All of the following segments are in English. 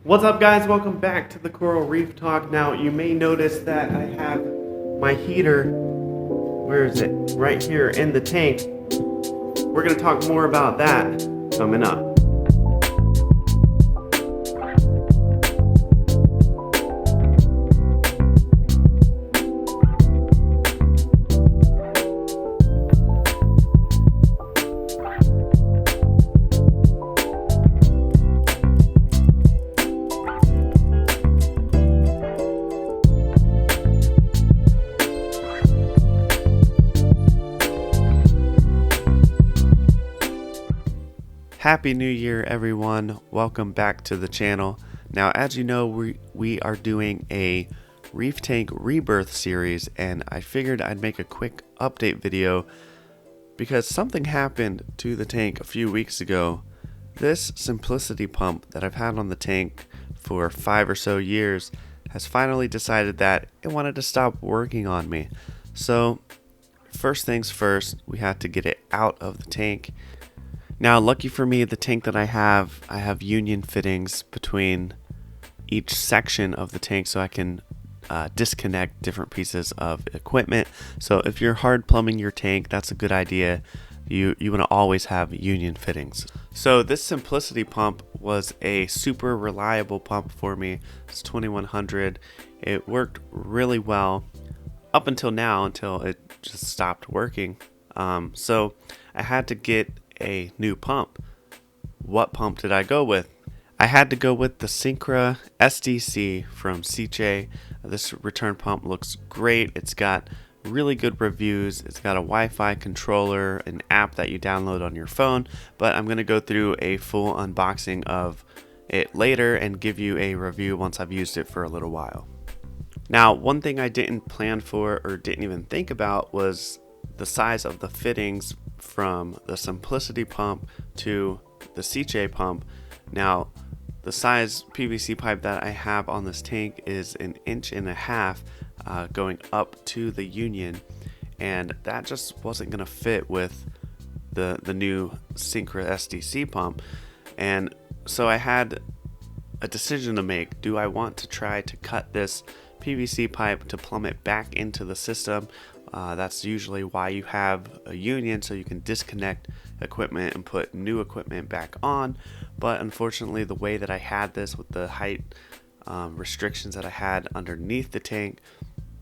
What's up, guys? Welcome back to the Coral Reef Talk. Now, you may notice that I have my heater, where is it? Right here in the tank. We're going to talk more about that coming up. Happy New Year, everyone. Welcome back to the channel. Now, as you know, we are doing a reef tank rebirth series, and I figured I'd make a quick update video because something happened to the tank a few weeks ago. This simplicity pump that I've had on the tank for 5 or so years has finally decided that it wanted to stop working on me. So first things first, we had to get it out of the tank. Now, lucky for me, the tank that I have union fittings between each section of the tank, so I can disconnect different pieces of equipment. So if you're hard plumbing your tank, that's a good idea. You want to always have union fittings. So this simplicity pump was a super reliable pump for me. It's 2100. It worked really well up until now, until it just stopped working. So I had to get a new pump. What pump did I go with? I had to go with the sicce SDC from sicce. This return pump looks great. It's got really good reviews. It's got a Wi-Fi controller, an app that you download on your phone, but I'm going to go through a full unboxing of it later and give you a review once I've used it for a little while. Now, one thing I didn't plan for or didn't even think about was the size of the fittings from the simplicity pump to the sicce pump. Now, the size PVC pipe that I have on this tank is 1.5 inches going up to the union, and that just wasn't going to fit with the new sicce SDC pump. And so I had a decision to make. Do I want to try to cut this PVC pipe to plumb it back into the system? That's usually why you have a union, so you can disconnect equipment and put new equipment back on. But unfortunately, the way that I had this with the height restrictions that I had underneath the tank,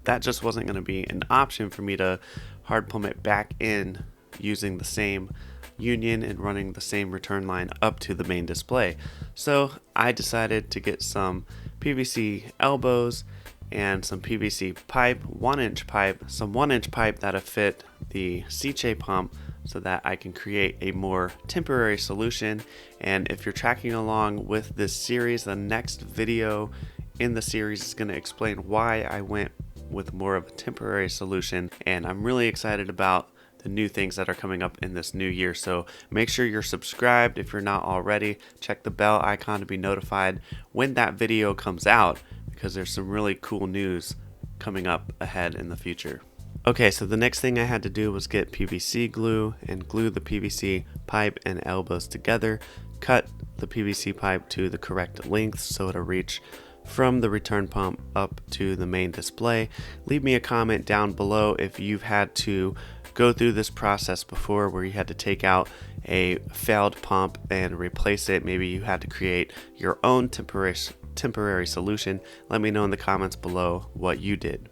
that just wasn't going to be an option for me to hard plumb it back in using the same union and running the same return line up to the main display. So I decided to get some PVC elbows and some PVC pipe, 1-inch pipe, some 1-inch pipe that'll fit the sicce pump, so that I can create a more temporary solution. And if you're tracking along with this series, the next video in the series is going to explain why I went with more of a temporary solution. And I'm really excited about the new things that are coming up in this new year. So make sure you're subscribed if you're not already. Check the bell icon to be notified when that video comes out, because there's some really cool news coming up ahead in the future. Okay, so the next thing I had to do was get PVC glue and glue the PVC pipe and elbows together, cut the PVC pipe to the correct length so it'll reach from the return pump up to the main display. Leave me a comment down below if you've had to go through this process before, where you had to take out a failed pump and replace it. Maybe you had to create your own temporary solution. Let me know in the comments below what you did.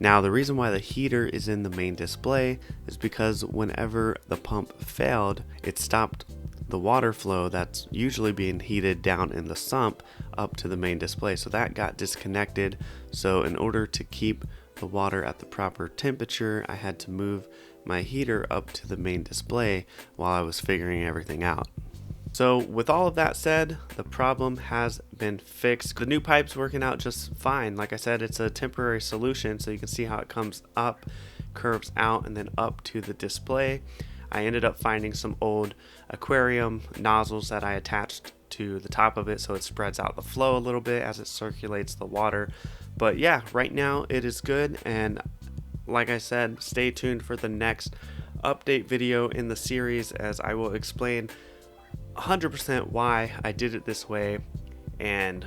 Now, the reason why the heater is in the main display is because whenever the pump failed, it stopped the water flow that's usually being heated down in the sump up to the main display. So that got disconnected. So in order to keep the water at the proper temperature, I had to move my heater up to the main display while I was figuring everything out. So with all of that said, the problem has been fixed. The new pipe's working out just fine. Like I said, it's a temporary solution, so you can see how it comes up, curves out, and then up to the display. I ended up finding some old aquarium nozzles that I attached to the top of it, so it spreads out the flow a little bit as it circulates the water. But yeah, right now it is good, and like I said, stay tuned for the next update video in the series, as I will explain 100% why I did it this way and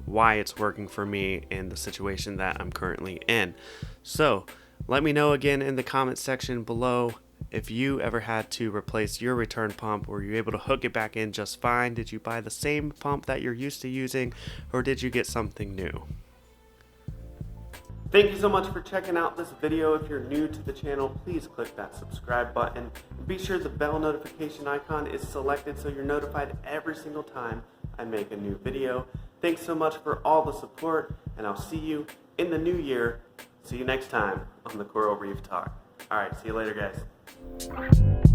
why it's working for me in the situation that I'm currently in. So let me know again in the comment section below if you ever had to replace your return pump. Were you able to hook it back in just fine? Did you buy the same pump that you're used to using, or did you get something new? Thank you so much for checking out this video. If you're new to the channel, please click that subscribe button. Be sure the bell notification icon is selected so you're notified every single time I make a new video. Thanks so much for all the support, and I'll see you in the new year. See you next time on the Coral Reef Talk. All right, see you later, guys.